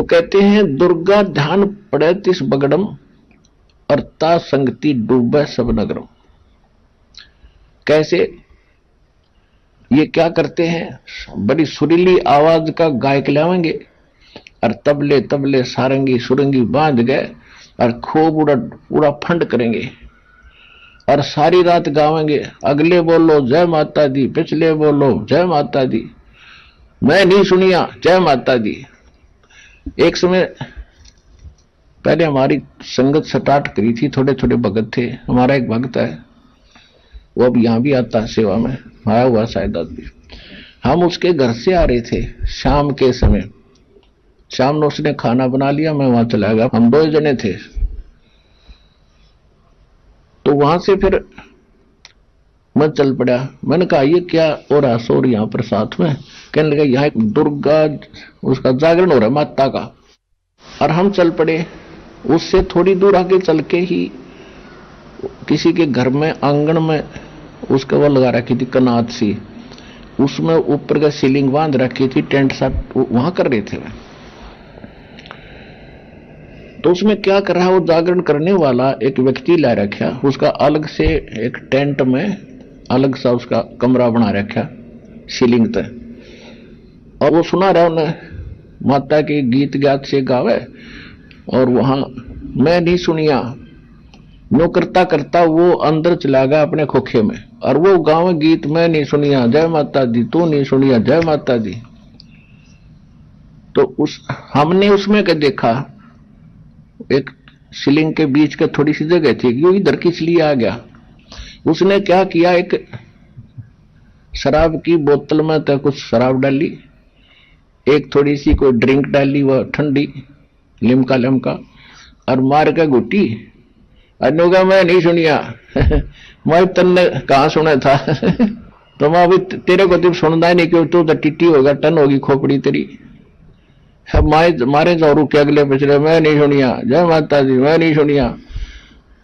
तो कहते हैं दुर्गा ध्यान पड़े तिस बगड़म और ता संगति डूबे सब नगरम। कैसे? ये क्या करते हैं, बड़ी सुरीली आवाज का गायक लावेंगे और तबले तबले सारंगी सुरंगी बांध गए और खूब पूरा फंड करेंगे और सारी रात गावेंगे, अगले बोलो जय माता दी, पिछले बोलो जय माता दी, मैं नहीं सुनिया जय माता दी। एक समय पहले हमारी संगत स्टार्ट करी थी, थोड़े थोड़े भगत थे। हमारा एक भक्त है, वो अब यहां भी आता है सेवा में, आया हुआ शायद आदमी। हम उसके घर से आ रहे थे शाम के समय, शाम में उसने खाना बना लिया, मैं वहां चला गया, हम 2 जने थे। तो वहां से फिर मैं चल पड़ा, मैंने कहा ये क्या हो रहा सो यहाँ पर साथ में? कहने लगा यहाँ एक दुर्गा उसका जागरण हो रहा है माता का। और हम चल पड़े, उससे थोड़ी दूर आगे चल के ही किसी के घर में आंगन में उसके वो लगा रखी थी कनात सी, उसमें ऊपर का सीलिंग बांध रखी थी, टेंट सा वहां कर रहे थे। तो उसमें क्या कर रहा है, वो जागरण करने वाला एक व्यक्ति ला रखा, उसका अलग से एक टेंट में अलग सा उसका कमरा बना रखा सीलिंग तक, और वो सुना रहा उन्हें माता के गीत गात से गावे। और वहां मैं नहीं सुनिया नो करता करता वो अंदर चला गया अपने खोखे में, और वो गाँव गीत मैं नहीं सुनिया जय माता दी, तू नहीं सुनिया जय माता दी। तो हमने उसमें क्या देखा, एक सीलिंग के बीच के थोड़ी सी जगह थी, यो इधर किस लिए आ गया। उसने क्या किया, एक शराब की बोतल में तो कुछ शराब डाली, एक थोड़ी सी कोई ड्रिंक डाली वह ठंडी लिमका लिमका, और मार के घुटी। अनुगा मैं नहीं सुनिया मैं तन्ने कहां सुना था तो मैं अभी तेरे को तो सुनता ही नहीं, क्यों तू तो टिट्टी होगा, टन होगी खोपड़ी तेरी। मारे जोरू के अगले पिछले मैं नहीं सुनिया जय माता दी, मैं नहीं सुनिया,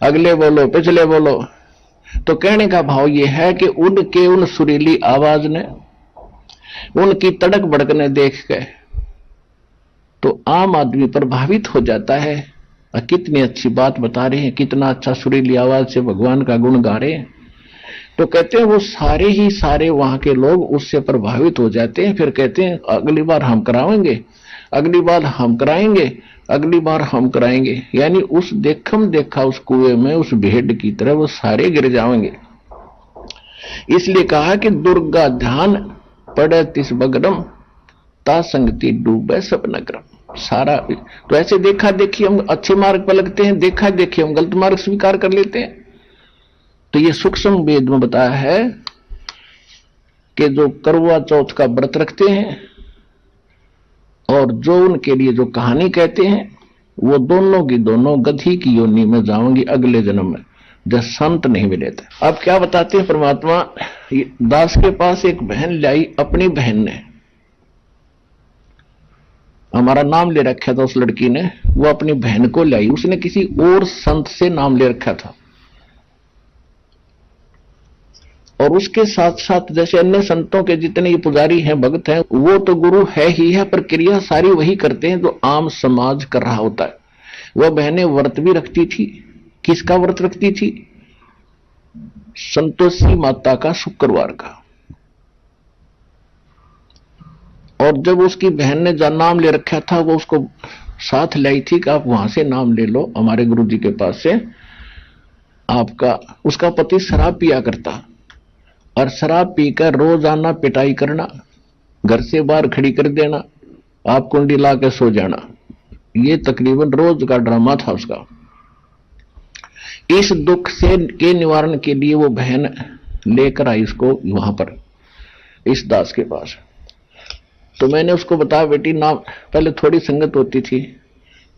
अगले बोलो पिछले बोलो। तो कहने का भाव यह है कि उनके उन सुरीली आवाज ने, उनकी तड़क भड़कने देख के तो आम आदमी प्रभावित हो जाता है। कितनी अच्छी बात बता रहे हैं, कितना अच्छा सुरीली आवाज से भगवान का गुण गा रहे हैं। तो कहते हैं वो सारे ही सारे वहां के लोग उससे प्रभावित हो जाते हैं। फिर कहते हैं अगली बार हम कराएंगे, अगली बार हम कराएंगे, अगली बार हम कराएंगे। यानी उस देखम देखा उस कुएं में उस भेड़ की तरह वो सारे गिर जाएंगे। इसलिए कहा कि दुर्गा ध्यान पड़े तिस बगरम ता संगति डूबे सब नगरम। सारा तो ऐसे देखा देखी हम अच्छे मार्ग पर लगते हैं, देखा देखी हम गलत मार्ग स्वीकार कर लेते हैं। तो ये सूक्ष्म वेद में बताया है कि जो करवा चौथ का व्रत रखते हैं और जो उनके लिए जो कहानी कहते हैं, वो दोनों की दोनों गधी की योनि में जाओगी अगले जन्म में, जब संत नहीं मिले थे। अब क्या बताते हैं परमात्मा, दास के पास एक बहन लाई, अपनी बहन ने हमारा नाम ले रखा था उस लड़की ने, वो अपनी बहन को लाई, उसने किसी और संत से नाम ले रखा था। और उसके साथ साथ जैसे अन्य संतों के जितने ये पुजारी हैं भक्त हैं, वो तो गुरु है ही है, पर क्रिया सारी वही करते हैं जो आम समाज कर रहा होता है। वह बहनें व्रत भी रखती थी। किसका व्रत रखती थी? संतोषी माता का शुक्रवार का। और जब उसकी बहन ने जब नाम ले रखा था, वो उसको साथ लाई थी कि आप वहां से नाम ले लो हमारे गुरु जी के पास से। आपका उसका पति शराब पिया करता, और शराब पीकर रोज आना, पिटाई करना, घर से बाहर खड़ी कर देना, आप कुंडी ला के सो जाना। ये तकरीबन रोज का ड्रामा था उसका। इस दुख से के निवारण के लिए वो बहन लेकर आई उसको वहां पर इस दास के पास। तो मैंने उसको बताया, बेटी नाम पहले थोड़ी संगत होती थी,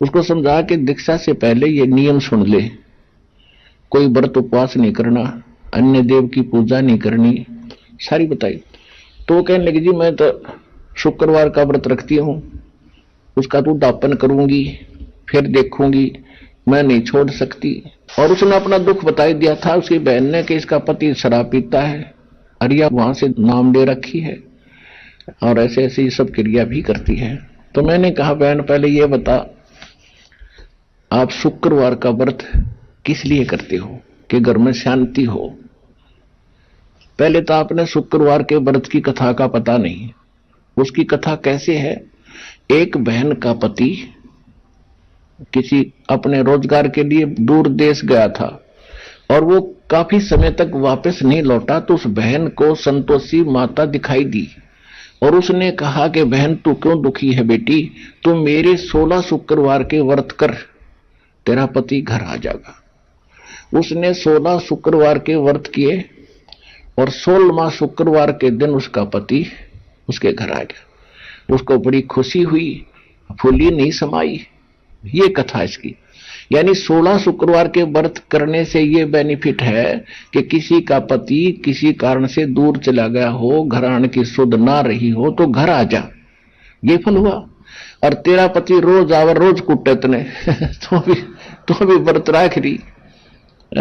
उसको समझा कि दीक्षा से पहले ये नियम सुन ले, कोई व्रत उपवास नहीं करना, अन्य देव की पूजा नहीं करनी, सारी बताई। तो वो कहने लगी जी मैं तो शुक्रवार का व्रत रखती हूँ, उसका तो दापन करूंगी, फिर देखूंगी, मैं नहीं छोड़ सकती। और उसने अपना दुख बताई दिया था उसकी बहन ने कि इसका पति शराब पीता है, अरिया वहां से नाम ले रखी है और ऐसे ऐसे ये सब क्रिया भी करती है। तो मैंने कहा बहन पहले ये बता, आप शुक्रवार का व्रत किस लिए करते हो? कि घर में शांति हो। पहले तो आपने शुक्रवार के व्रत की कथा का पता नहीं। उसकी कथा कैसे है? एक बहन का पति किसी अपने रोजगार के लिए दूर देश गया था और वो काफी समय तक वापस नहीं लौटा, तो उस बहन को संतोषी माता दिखाई दी और उसने कहा कि बहन तू क्यों दुखी है बेटी, तू मेरे 16 शुक्रवार के व्रत कर, तेरा पति घर आ जाएगा। उसने 16 शुक्रवार के व्रत किए और 16वां शुक्रवार के दिन उसका पति उसके घर आ गया। उसको बड़ी खुशी हुई, फूली नहीं समाई। ये कथा इसकी। यानी 16 शुक्रवार के व्रत करने से ये बेनिफिट है कि किसी का पति किसी कारण से दूर चला गया हो, घर आने की सुध ना रही हो, तो घर आ जा, ये फल हुआ। और तेरा पति रोज आवर रोज कुटे तने तो भी व्रत राख रही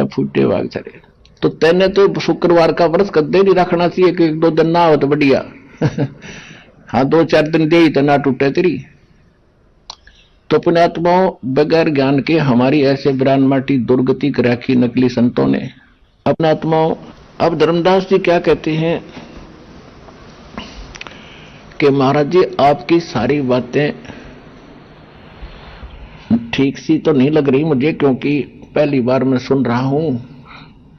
फूटे वाग चले। तो तेने तो शुक्रवार का व्रत कदे नहीं रखना चाहिए कि 1-2 दिन ना हो तो बढ़िया। हाँ 2-4 दिन दे ही तो ना टूटे तेरी। तो पुण्यात्माओं, बगैर ज्ञान के हमारी ऐसे ब्रान माटी दुर्गति कर रखी नकली संतों ने। अपना आत्माओं, अब धर्मदास जी क्या कहते हैं कि महाराज जी आपकी सारी बातें ठीक सी तो नहीं लग रही मुझे, क्योंकि पहली बार मैं सुन रहा हूं।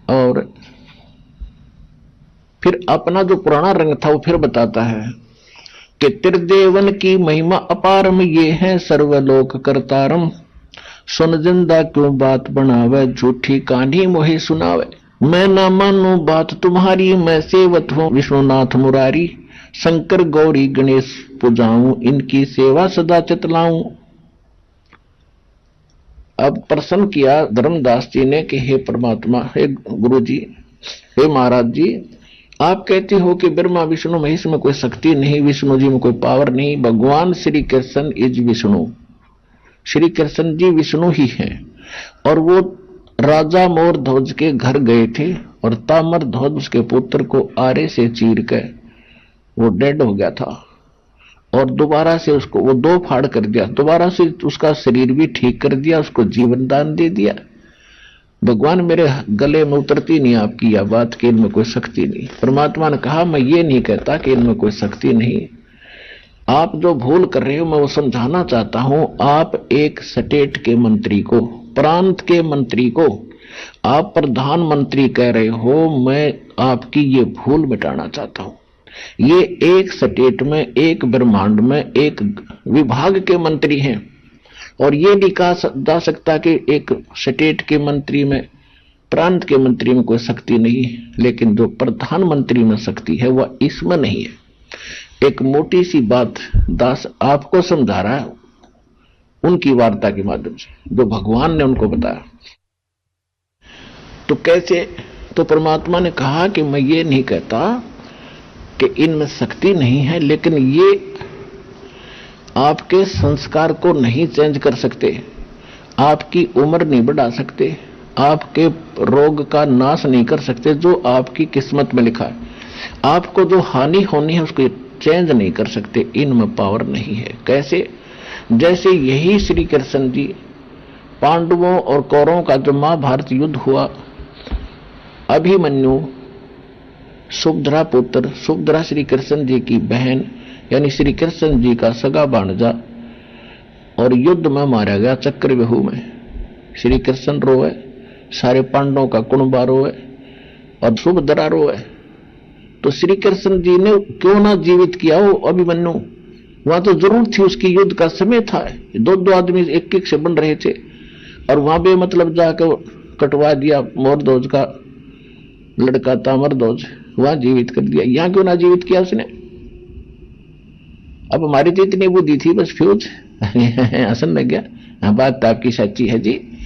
और फिर अपना जो पुराना रंग था वो फिर बताता है कि त्रिदेवन की महिमा अपारम, ये है सर्वलोक करतारम। सुन जिंदा क्यों बात बनावे, झूठी कहानी मोहे सुनावे। मैं ना मानू बात तुम्हारी, मैं सेवत हूं विष्णुनाथ मुरारी। शंकर गौरी गणेश पूजाऊं, इनकी सेवा सदा चितलाऊं। अब प्रश्न किया धर्मदास जी ने कि हे परमात्मा, हे गुरु जी, हे महाराज जी, आप कहते हो कि ब्रह्मा विष्णु महेश में कोई शक्ति नहीं, विष्णु जी में कोई पावर नहीं, भगवान श्री कृष्ण इज विष्णु। श्री कृष्ण जी विष्णु ही हैं। और वो राजा मोर ध्वज के घर गए थे और तामर ध्वज उसके पुत्र को आरे से चीर के वो डेड हो गया था और दोबारा से उसको वो 2 फाड़ कर दिया, दोबारा से उसका शरीर भी ठीक कर दिया, उसको जीवन दान दे दिया। भगवान मेरे गले में उतरती नहीं आपकी यह बात कि इनमें कोई शक्ति नहीं। परमात्मा ने कहा मैं ये नहीं कहता कि इनमें कोई शक्ति नहीं, आप जो भूल कर रहे हो मैं वो समझाना चाहता हूं। आप एक स्टेट के मंत्री को, प्रांत के मंत्री को आप प्रधानमंत्री कह रहे हो, मैं आपकी ये भूल मिटाना चाहता हूं। ये एक स्टेट में, एक ब्रह्मांड में, एक विभाग के मंत्री हैं और ये नहीं कहा जा सकता कि एक स्टेट के मंत्री में, प्रांत के मंत्री में कोई शक्ति नहीं, लेकिन जो प्रधानमंत्री में शक्ति है वह इसमें नहीं है। एक मोटी सी बात दास आपको समझा रहा है उनकी वार्ता के माध्यम से, जो भगवान ने उनको बताया। तो कैसे? तो परमात्मा ने कहा कि मैं ये नहीं कहता कि इनमें शक्ति नहीं है, लेकिन ये आपके संस्कार को नहीं चेंज कर सकते, आपकी उम्र नहीं बढ़ा सकते, आपके रोग का नाश नहीं कर सकते, जो आपकी किस्मत में लिखा है। आपको जो हानि होनी है उसको चेंज नहीं कर सकते, इनमें पावर नहीं है। कैसे? जैसे यही श्री कृष्ण जी, पांडवों और कौरवों का जो महाभारत युद्ध हुआ, अभिमन्यु सुभद्रा पुत्र, सुभद्रा श्री कृष्ण जी की बहन यानी श्री कृष्ण जी का सगा भांजा, और युद्ध में मारा गया चक्रव्यूह में। श्री कृष्ण रोए, सारे पांडवों का कुणबा रोए और सुभद्रा रोए। तो श्री कृष्ण जी ने क्यों ना जीवित किया हो अभिमन्यु? वहां तो जरूर थी, उसकी युद्ध का समय था, 2-2 आदमी एक से बन रहे थे और वहां भी मतलब जाकर कटवा दिया मोरध्वज का लड़का ताम्रध्वज, वहां जीवित कर दिया। यहां क्यों ना जीवित किया उसने? अब हमारी तो इतनी बुद्धि थी, बस फ्यूज हसन लग गया। बात तो आपकी सच्ची है जी।